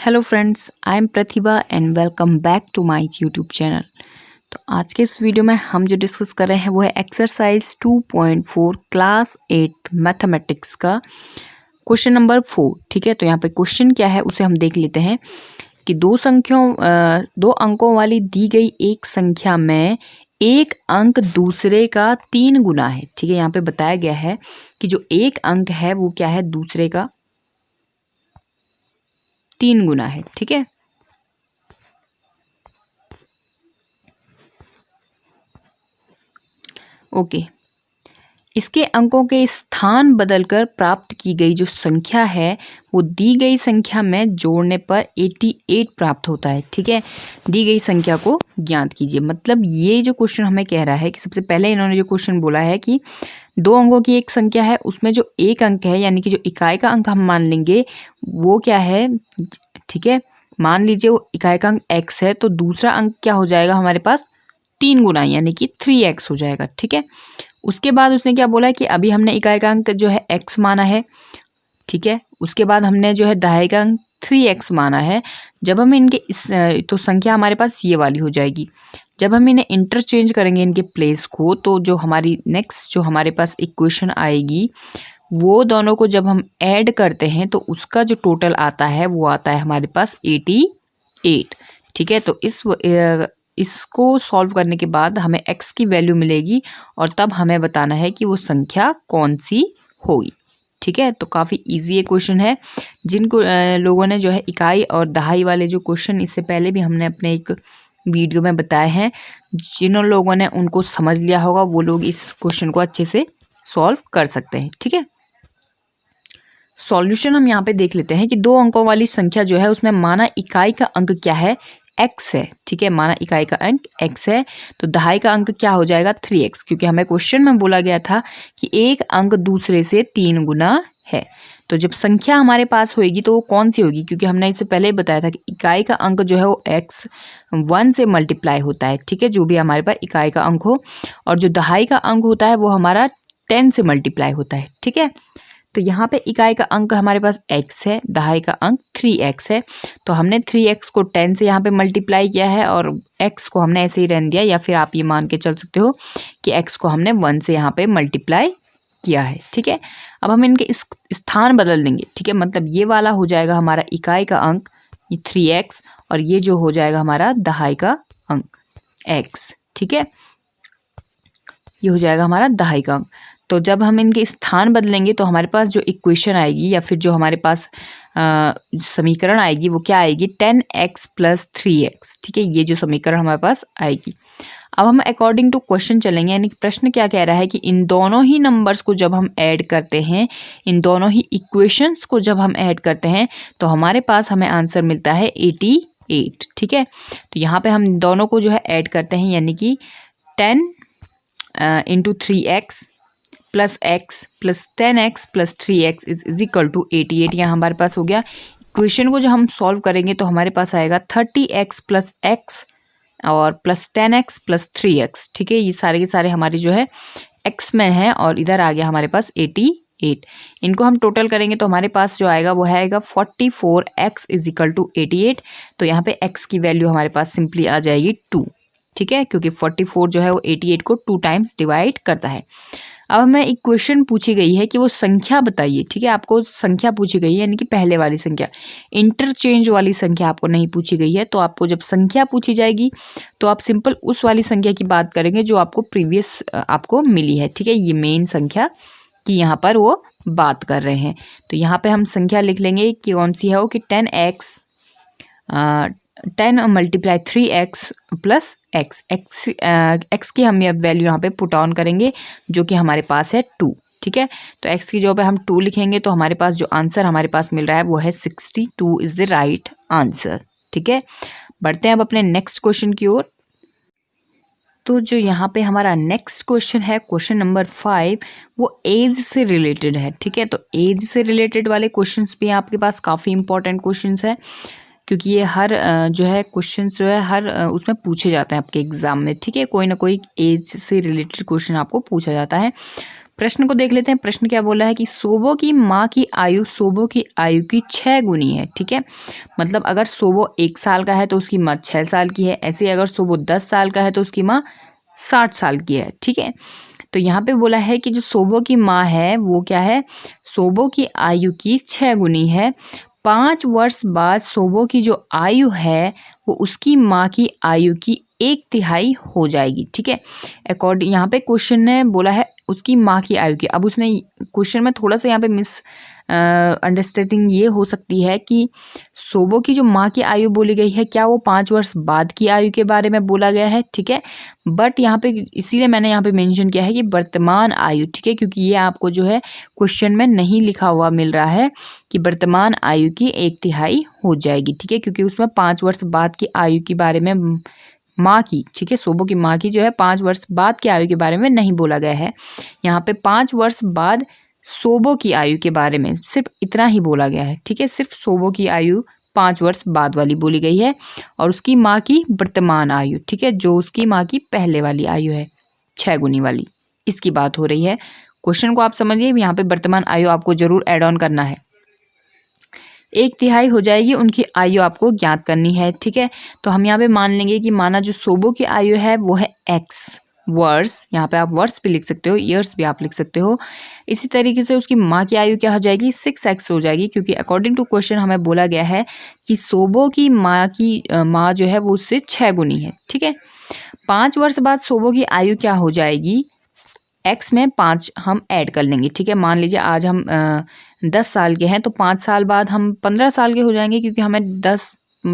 Hello friends, I am Pratibha and welcome back to my YouTube channel. तो आज के इस वीडियो में हम जो डिस्कस कर रहे हैं वो है एक्सरसाइज 2.4 क्लास 8 मैथमेटिक्स का क्वेश्चन नंबर 4। ठीक है, तो यहाँ पे क्वेश्चन क्या है उसे हम देख लेते हैं कि दो अंकों वाली दी गई एक संख्या में एक अंक दूसरे का 3 गुना है। ठीक है, यहाँ पे बताया गया है कि जो एक अंक है वो क्या है, दूसरे का 3 गुना है। ठीक है, ओके। इसके अंकों के स्थान बदलकर प्राप्त की गई जो संख्या है वो दी गई संख्या में जोड़ने पर 88 प्राप्त होता है। ठीक है, दी गई संख्या को ज्ञात कीजिए। मतलब ये जो क्वेश्चन हमें कह रहा है कि सबसे पहले इन्होंने जो क्वेश्चन बोला है कि दो अंकों की एक संख्या है, उसमें जो एक अंक है यानी कि जो इकाई का अंक हम मान लेंगे वो क्या है। ठीक है, मान लीजिए वो इकाई का अंक x है, तो दूसरा अंक क्या हो जाएगा हमारे पास 3 गुना यानी कि 3x हो जाएगा। ठीक है, उसके बाद उसने क्या बोला है कि अभी हमने इकाई का अंक जो है x माना है। ठीक है, उसके बाद हमने जो है दहाई का अंक 3x माना है। जब हम इनके तो संख्या हमारे पास ये वाली हो जाएगी। जब हम इन्हें इंटरचेंज करेंगे इनके प्लेस को, तो जो हमारी नेक्स्ट जो हमारे पास इक्वेशन आएगी वो दोनों को जब हम ऐड करते हैं तो उसका जो टोटल आता है वो आता है हमारे पास 88। ठीक है, तो इसको सॉल्व करने के बाद हमें x की वैल्यू मिलेगी और तब हमें बताना है कि वो संख्या कौन सी होगी। ठीक है, तो काफ़ी इजी ये क्वेश्चन है। जिनको लोगों ने जो है इकाई और दहाई वाले जो क्वेश्चन इससे पहले भी हमने अपने एक वीडियो में बताए हैं, जिन लोगों ने उनको समझ लिया होगा वो लोग इस क्वेश्चन को अच्छे से सॉल्व कर सकते हैं। ठीक है, सॉल्यूशन हम यहाँ पे देख लेते हैं कि दो अंकों वाली संख्या जो है उसमें माना इकाई का अंक क्या है, x है। ठीक है, माना इकाई का अंक x है, तो दहाई का अंक क्या हो जाएगा 3x, क्योंकि हमें क्वेश्चन में बोला गया था कि एक अंक दूसरे से 3 गुना है। तो जब संख्या हमारे पास होगी तो वो कौन सी होगी, क्योंकि हमने इससे पहले ही बताया था कि इकाई का अंक जो है वो x1 से मल्टीप्लाई होता है। ठीक है, जो भी हमारे पास इकाई का अंक हो, और जो दहाई का अंक होता है वो हमारा 10 से मल्टीप्लाई होता है। ठीक है, तो यहाँ पे इकाई का अंक हमारे पास x है, दहाई का अंक 3x है, तो हमने 3x को 10 से यहाँ पे मल्टीप्लाई किया है और x को हमने ऐसे ही रहने दिया, या फिर आप ये मान के चल सकते हो कि x को हमने 1 से यहाँ पे मल्टीप्लाई किया है। ठीक है, अब हम इनके इस स्थान बदल देंगे। ठीक है, मतलब ये वाला हो जाएगा हमारा इकाई का अंक ये 3x, और ये जो हो जाएगा हमारा दहाई का अंक x। ठीक है, ये हो जाएगा हमारा दहाई का अंक। तो जब हम इनके स्थान बदलेंगे तो हमारे पास जो इक्वेशन आएगी या फिर जो हमारे पास समीकरण आएगी वो क्या आएगी, 10x + 3x। ठीक है, ये जो समीकरण हमारे पास आएगी। अब हम अकॉर्डिंग टू क्वेश्चन चलेंगे, यानी प्रश्न क्या कह रहा है कि इन दोनों ही नंबर्स को जब हम ऐड करते हैं, इन दोनों ही इक्वेशंस को जब हम ऐड करते हैं तो हमारे पास हमें आंसर मिलता है 88। ठीक है, तो यहाँ पे हम दोनों को जो है ऐड करते हैं, यानी कि 10 × 3x + x + 10x + 3x = 88। यहाँ हमारे पास हो गया। इक्वेशन को जब हम सॉल्व करेंगे तो हमारे पास आएगा 30x + x और +10x + 3x। ठीक है, ये सारे के सारे हमारे जो है x में है और इधर आ गया हमारे पास 88। इनको हम टोटल करेंगे तो हमारे पास जो आएगा वो आएगा 44x = 88। तो यहाँ पे x की वैल्यू हमारे पास सिंपली आ जाएगी 2। ठीक है, क्योंकि 44 जो है वो 88 को 2 टाइम्स डिवाइड करता है। अब हमें इक्वेशन पूछी गई है कि वो संख्या बताइए। ठीक है, आपको संख्या पूछी गई है, यानी कि पहले वाली संख्या, इंटरचेंज वाली संख्या आपको नहीं पूछी गई है। तो आपको जब संख्या पूछी जाएगी तो आप सिंपल उस वाली संख्या की बात करेंगे जो आपको प्रीवियस आपको मिली है। ठीक है, ये मेन संख्या की यहाँ पर वो बात कर रहे हैं। तो यहाँ पे हम संख्या लिख लेंगे कि कौन सी है वो, कि 10 × 3x + x की हम वैल्यू यहाँ पे पुट ऑन करेंगे जो कि हमारे पास है 2। ठीक है, तो x की जगह पे हम 2 लिखेंगे तो हमारे पास जो आंसर हमारे पास मिल रहा है वो है 62 इज़ द राइट आंसर। ठीक है, बढ़ते हैं अब अपने नेक्स्ट क्वेश्चन की ओर। तो जो यहाँ पे हमारा नेक्स्ट क्वेश्चन है, क्वेश्चन नंबर 5, वो एज से रिलेटेड है। ठीक है, तो एज से रिलेटेड वाले क्वेश्चंस भी आपके पास काफ़ी इंपॉर्टेंट क्वेश्चंस है, क्योंकि ये हर जो है क्वेश्चन जो है हर उसमें पूछे जाते हैं आपके एग्जाम में। ठीक है, कोई ना कोई एज से रिलेटेड क्वेश्चन आपको पूछा जाता है। प्रश्न को देख लेते हैं। प्रश्न क्या बोला है कि सोबो की माँ की आयु सोबो की आयु की 6 गुनी है। ठीक है, मतलब अगर सोबो 1 साल का है तो उसकी माँ 6 साल की है। ऐसे ही अगर सोबो 10 साल का है तो उसकी माँ 60 साल की है। ठीक है, तो यहाँ पे बोला है कि जो सोबो की माँ है वो क्या है, सोबो की आयु की 6 गुनी है। 5 वर्ष बाद सोबो की जो आयु है वो उसकी माँ की आयु की 1/3 हो जाएगी। ठीक है, अकॉर्डिंग यहाँ पे क्वेश्चन ने बोला है उसकी माँ की आयु की। अब उसने क्वेश्चन में थोड़ा सा यहाँ पे मिस अंडरस्टैंडिंग ये हो सकती है कि सोबो की जो माँ की आयु बोली गई है क्या वो 5 वर्ष बाद की आयु के बारे में बोला गया है। ठीक है, बट यहाँ पे इसीलिए मैंने यहाँ पे मेंशन किया है कि वर्तमान आयु। ठीक है, क्योंकि ये आपको जो है क्वेश्चन में नहीं लिखा हुआ मिल रहा है कि वर्तमान आयु की 1/3 हो जाएगी। ठीक है, क्योंकि उसमें 5 वर्ष बाद की आयु के बारे में माँ की, ठीक है, सोबो की माँ की जो है 5 वर्ष बाद की आयु के बारे में नहीं बोला गया है। यहाँ पे 5 वर्ष बाद सोबो की आयु के बारे में सिर्फ इतना ही बोला गया है। ठीक है, सिर्फ सोबो की आयु 5 वर्ष बाद वाली बोली गई है और उसकी माँ की वर्तमान आयु, ठीक है, जो उसकी माँ की पहले वाली आयु है 6 गुनी वाली, इसकी बात हो रही है। क्वेश्चन को आप समझिए, यहाँ पे वर्तमान आयु आपको जरूर ऐड ऑन करना है। 1/3 हो जाएगी उनकी आयु आपको ज्ञात करनी है। ठीक है, तो हम यहाँ पे मान लेंगे कि माना जो सोबो की आयु है वो है x वर्ष, यहाँ पे आप वर्ष भी लिख सकते हो, ईयर्स भी आप लिख सकते हो। इसी तरीके से उसकी माँ की आयु क्या हो जाएगी, 6x हो जाएगी, क्योंकि अकॉर्डिंग टू क्वेश्चन हमें बोला गया है कि सोबो की माँ जो है वो उससे 6 गुनी है। ठीक है, 5 वर्ष बाद सोबो की आयु क्या हो जाएगी, x में 5 हम ऐड कर लेंगे। ठीक है, मान लीजिए आज हम 10 साल के हैं तो 5 साल बाद हम 15 साल के हो जाएंगे, क्योंकि हमें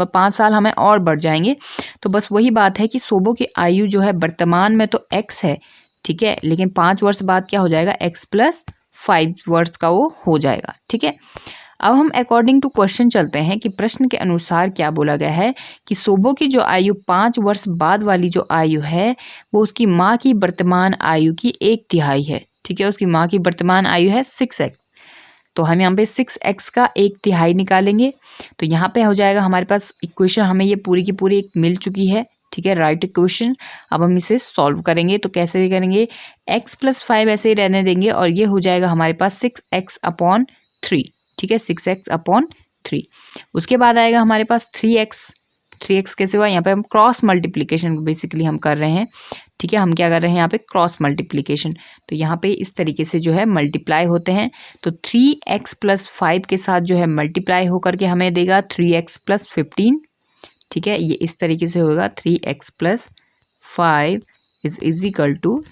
5 साल हमें और बढ़ जाएंगे। तो बस वही बात है कि सोबो की आयु जो है वर्तमान में तो x है, ठीक है, लेकिन 5 वर्ष बाद क्या हो जाएगा, x + 5 वर्ष का वो हो जाएगा। ठीक है, अब हम अकॉर्डिंग टू क्वेश्चन चलते हैं कि प्रश्न के अनुसार क्या बोला गया है कि सोबो की जो आयु 5 वर्ष बाद वाली जो आयु है वो उसकी माँ की वर्तमान आयु की 1/3 है। ठीक है, उसकी माँ की वर्तमान आयु है 6x, तो हम यहाँ पे 6x का 1/3 निकालेंगे। तो यहाँ पे हो जाएगा हमारे पास इक्वेशन, हमें ये पूरी की पूरी एक मिल चुकी है। ठीक है, राइट इक्वेशन। अब हम इसे सॉल्व करेंगे, तो कैसे करेंगे, x + 5 ऐसे ही रहने देंगे और ये हो जाएगा हमारे पास 6x/3। ठीक है, 6x/3। उसके बाद आएगा हमारे पास 3x कैसे हुआ, यहाँ पे हम क्रॉस मल्टीप्लिकेशन बेसिकली हम कर रहे हैं। ठीक है, हम क्या कर रहे हैं यहाँ पे क्रॉस मल्टीप्लिकेशन, तो यहाँ पे इस तरीके से जो है मल्टीप्लाई होते हैं। तो 3x + 5 के साथ जो है मल्टीप्लाई होकर के हमें देगा 3x + 15। ठीक है, ये इस तरीके से होगा 3x + 5 =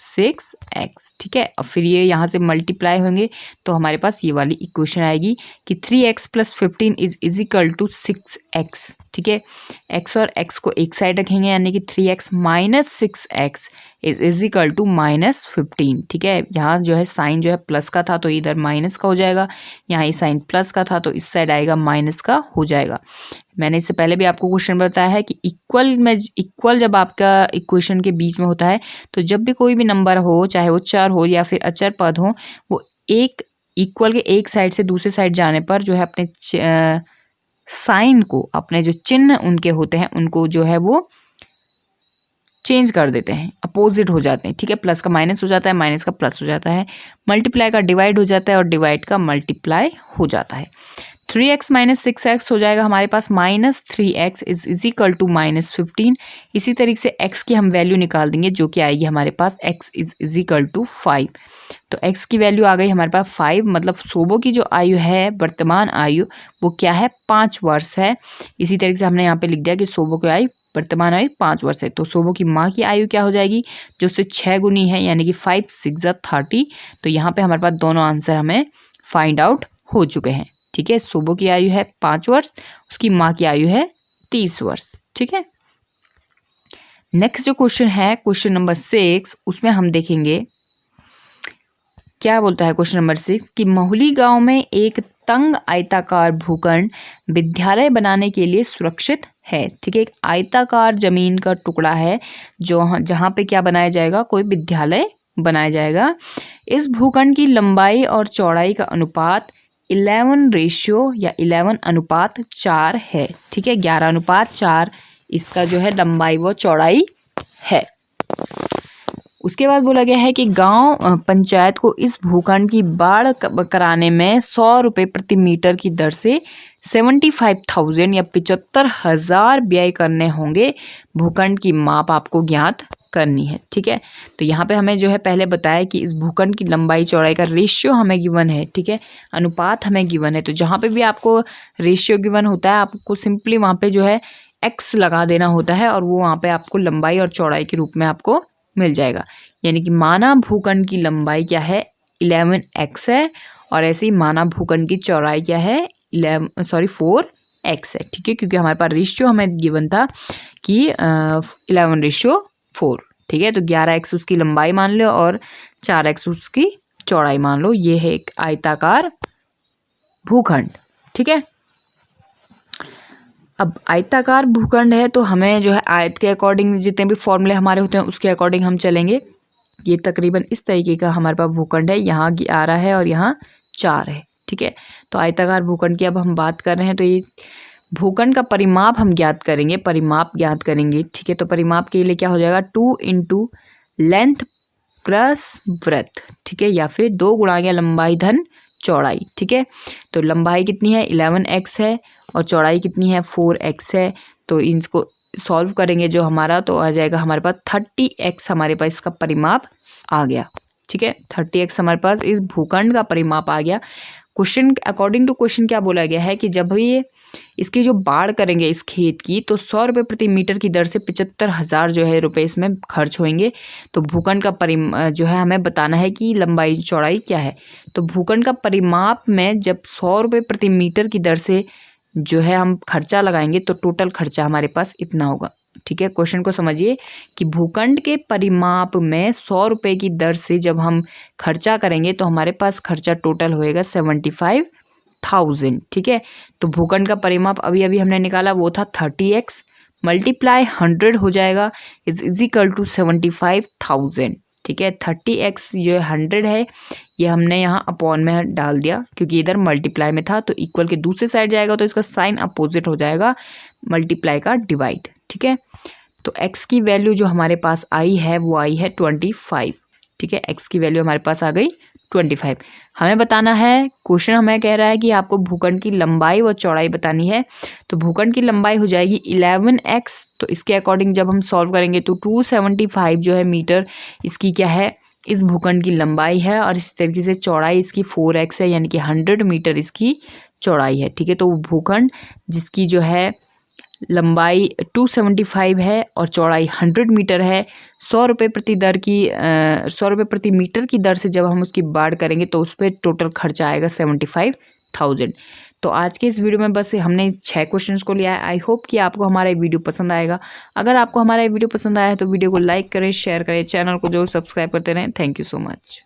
6x। ठीक है, और फिर ये यहाँ से मल्टीप्लाई होंगे तो हमारे पास ये वाली इक्वेशन आएगी कि 3x + 15 = 6x। ठीक है, x और x को एक साइड रखेंगे, यानी कि 3x - 6x = -15। ठीक है, यहाँ जो है साइन जो है प्लस का था तो इधर माइनस का हो जाएगा, यहाँ ये साइन प्लस का था तो इस साइड आएगा माइनस का हो जाएगा। मैंने इससे पहले भी आपको क्वेश्चन बताया है कि इक्वल जब आपका इक्वेशन के बीच में होता है तो जब भी कोई भी नंबर हो, चाहे वो चर हो या फिर अचर पद हो, वो एक इक्वल के एक साइड से दूसरे साइड जाने पर जो है अपने साइन को, अपने जो चिन्ह उनके होते हैं उनको जो है वो चेंज कर देते हैं, अपोजिट हो जाते हैं। ठीक है, प्लस का माइनस हो जाता है, माइनस का प्लस हो जाता है, मल्टीप्लाई का डिवाइड हो जाता है और डिवाइड का मल्टीप्लाई हो जाता है। 3x - 6x हो जाएगा हमारे पास -3x = -15। इसी तरीके से x की हम वैल्यू निकाल देंगे जो कि आएगी हमारे पास x = 5। तो x की वैल्यू आ गई हमारे पास 5, मतलब सोबो की जो आयु है वर्तमान आयु वो क्या है, 5 वर्ष है। इसी तरीके से हमने यहाँ पे लिख दिया कि सोबो की आयु वर्तमान आयु 5 वर्ष है। तो सोबो की माँ की आयु क्या हो जाएगी, जो उससे 6 गुनी है, यानी कि 5 × 6 = 30। तो यहाँ पे हमारे पास दोनों आंसर हमें फाइंड आउट हो चुके हैं। ठीक है, सोबो की आयु है 5 वर्ष, उसकी माँ की आयु है 30 वर्ष। ठीक है, नेक्स्ट जो क्वेश्चन है क्वेश्चन नंबर 6, उसमें हम देखेंगे क्या बोलता है क्वेश्चन नंबर 6 कि महुली गांव में एक तंग आयताकार भूखंड विद्यालय बनाने के लिए सुरक्षित है। ठीक है, एक आयताकार जमीन का टुकड़ा है जो जहाँ पे क्या बनाया जाएगा, कोई विद्यालय बनाया जाएगा। इस भूखंड की लंबाई और चौड़ाई का अनुपात 11:4 है। ठीक है, 11:4 इसका जो है लंबाई व चौड़ाई है। उसके बाद बोला गया है कि गांव पंचायत को इस भूखंड की बाढ़ कराने में 100 रुपये प्रति मीटर की दर से 75,000 या 75,000 व्यय करने होंगे। भूखंड की माप आपको ज्ञात करनी है। ठीक है, तो यहाँ पे हमें जो है पहले बताया कि इस भूखंड की लंबाई चौड़ाई का रेशियो हमें गिवन है। ठीक है, अनुपात हमें गिवन है। तो जहाँ पे भी आपको रेशियो गिवन होता है आपको सिंपली वहाँ पे जो है एक्स लगा देना होता है और वो वहाँ पे आपको लंबाई और चौड़ाई के रूप में आपको मिल जाएगा। यानी कि माना भूखंड की लंबाई क्या है 11x है और ऐसे ही माना भूखंड की चौड़ाई क्या है 4x है। ठीक है, क्योंकि हमारे पास रेशियो हमें गिवन था कि 11:4। ठीक है, तो 11x उसकी लंबाई मान लो और 4x उसकी चौड़ाई मान लो। ये है एक आयताकार भूखंड। ठीक है, अब आयताकार भूखंड है तो हमें जो है आयत के अकॉर्डिंग जितने भी फॉर्मूले हमारे होते हैं उसके अकॉर्डिंग हम चलेंगे। ये तकरीबन इस तरीके का हमारे पास भूखंड है, यहाँ 11 है और यहाँ 4 है। ठीक है, तो आयताकार भूखंड की अब हम बात कर रहे हैं तो ये भूखंड का परिमाप हम ज्ञात करेंगे, परिमाप ज्ञात करेंगे। ठीक है, तो परिमाप के लिए क्या हो जाएगा 2 × लेंथ प्लस ब्रेथ। ठीक है, या फिर 2 गुणा या लंबाई धन चौड़ाई। ठीक है, तो लंबाई कितनी है 11x है और चौड़ाई कितनी है 4x है। तो इनको सॉल्व करेंगे जो हमारा तो आ जाएगा हमारे पास 30x हमारे पास इसका परिमाप आ गया। ठीक है, 30x हमारे पास इस भूखंड का परिमाप आ गया। क्वेश्चन अकॉर्डिंग टू क्वेश्चन क्या बोला गया है कि जब भी इसकी जो बाढ़ करेंगे इस खेत की तो 100 रुपये प्रति मीटर की दर से 75,000 जो है रुपये इसमें खर्च होंगे। तो भूखंड का जो है हमें बताना है कि लंबाई चौड़ाई क्या है। तो भूखंड का परिमाप में जब 100 रुपये प्रति मीटर की दर से जो है हम खर्चा लगाएंगे तो टोटल खर्चा हमारे पास इतना होगा। ठीक है, क्वेश्चन को समझिए कि भूखंड के परिमाप में 100 रुपये की दर से जब हम खर्चा करेंगे तो हमारे पास खर्चा टोटल होएगा 75,000। ठीक है, तो भूखंड का परिमाप अभी अभी हमने निकाला वो था 30x मल्टीप्लाई 100 हो जाएगा इज इक्वल टू 75,000। ठीक है, 30x जो 100 है ये हमने यहाँ अपॉन में डाल दिया क्योंकि इधर मल्टीप्लाई में था, तो इक्वल के दूसरे साइड जाएगा तो इसका साइन अपोजिट हो जाएगा, मल्टीप्लाई का डिवाइड। ठीक है, तो x की वैल्यू जो हमारे पास आई है वो आई है 25। ठीक है, x की वैल्यू हमारे पास आ गई 25। हमें बताना है, क्वेश्चन हमें कह रहा है कि आपको भूखंड की लंबाई व चौड़ाई बतानी है। तो भूखंड की लंबाई हो जाएगी 11x। तो इसके अकॉर्डिंग जब हम सॉल्व करेंगे तो 275 जो है मीटर इसकी क्या है इस भूखंड की लंबाई है और इस तरीके से चौड़ाई इसकी 4x है, यानी कि 100 मीटर इसकी चौड़ाई है। ठीक है, तो भूखंड जिसकी जो है लंबाई 275 है और चौड़ाई 100 मीटर है, 100 रुपये प्रति मीटर की दर से जब हम उसकी बाढ़ करेंगे तो उस पर टोटल खर्चा आएगा 75,000। तो आज के इस वीडियो में बस हमने इस 6 क्वेश्चंस को लिया है। आई होप कि आपको हमारा वीडियो पसंद आएगा। अगर आपको हमारा वीडियो पसंद आया है तो वीडियो को लाइक करें, शेयर करें, चैनल को जरूर सब्सक्राइब करते रहें। Thank you so much.